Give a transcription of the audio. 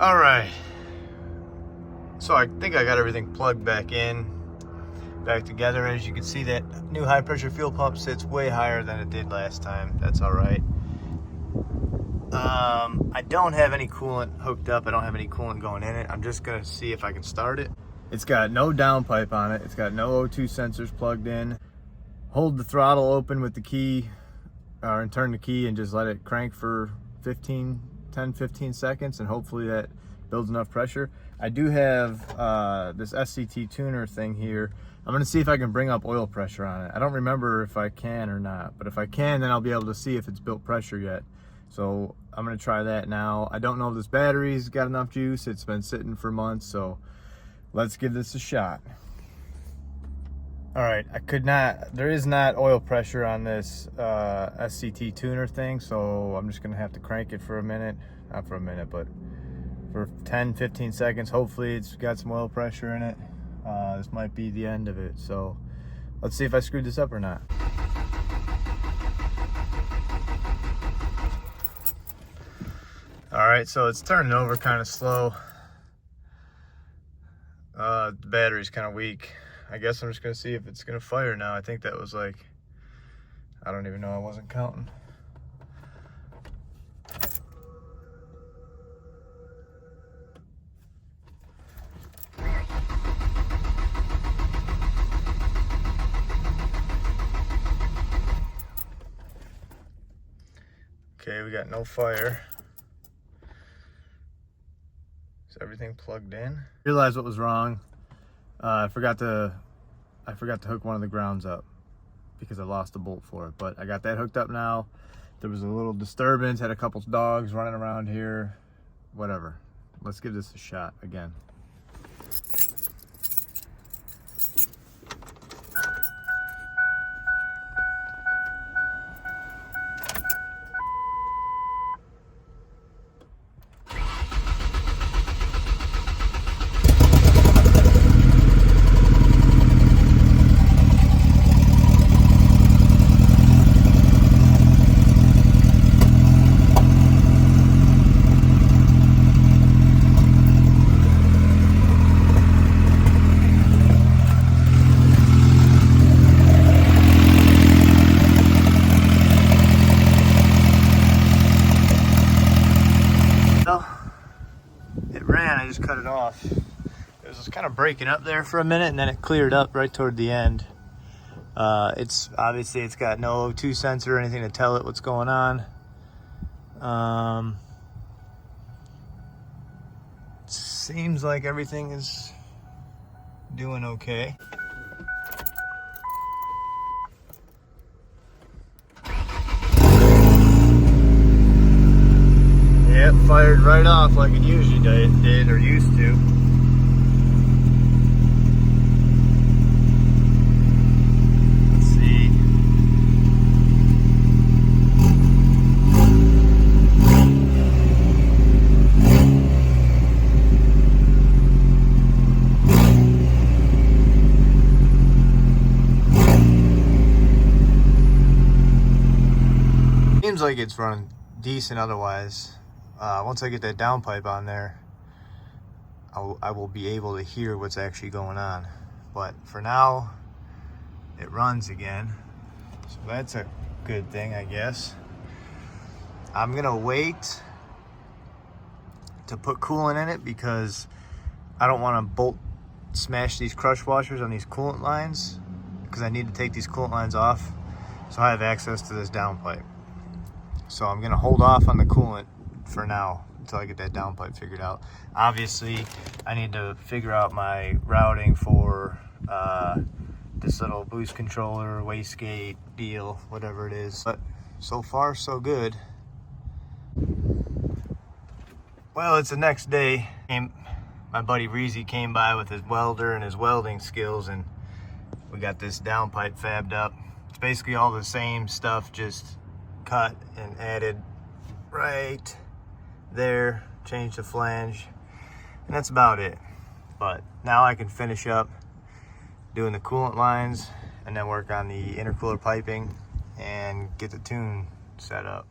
All right, so I think I got everything plugged back together. As you can see, that new high pressure fuel pump sits way higher than it did last time. That's all right. I don't have any coolant hooked up. I don't have any coolant going in it. I'm just gonna see if I can start it. It's got no downpipe on it. It's got no O2 sensors plugged in. Hold the throttle open with the key, and turn the key and just let it crank for 10, 15 seconds, and hopefully that builds enough pressure. I do have this SCT tuner thing here. I'm gonna see if I can bring up oil pressure on it. I don't remember if I can or not, but if I can, then I'll be able to see if it's built pressure yet. So I'm gonna try that now. I don't know if this battery's got enough juice. It's been sitting for months, so let's give this a shot. All right, there is not oil pressure on this SCT tuner thing, so I'm just gonna have to crank it for a minute. Not for a minute, but for 10, 15 seconds. Hopefully it's got some oil pressure in it. This might be the end of it, so let's see if I screwed this up or not. All right, so it's turning over kind of slow. The battery's kind of weak. I guess I'm just gonna see if it's gonna fire now. I think that was like, I don't even know, I wasn't counting. Okay, we got no fire. Is everything plugged in? Realized what was wrong. I forgot to hook one of the grounds up because I lost the bolt for it, but I got that hooked up now. There was a little disturbance, had a couple dogs running around here, whatever. Let's give this a shot again. It ran, I just cut it off. It was just kind of breaking up there for a minute, and then it cleared up right toward the end. It's got no O2 sensor or anything to tell it what's going on. Seems like everything is doing okay. Yep, fired right off like it usually did or used to. Let's see. Seems like it's running decent otherwise. Once I get that downpipe on there, I will be able to hear what's actually going on. But for now, it runs again. So that's a good thing, I guess. I'm gonna wait to put coolant in it because I don't want to smash these crush washers on these coolant lines, because I need to take these coolant lines off so I have access to this downpipe. So I'm gonna hold off on the coolant for now until I get that downpipe figured out. Obviously, I need to figure out my routing for this little boost controller, wastegate deal, whatever it is. But so far, so good. Well, it's the next day. My buddy Reezy came by with his welder and his welding skills, and we got this downpipe fabbed up. It's basically all the same stuff, just cut and added right there, change the flange, and that's about it. But now I can finish up doing the coolant lines and then work on the intercooler piping and get the tune set up.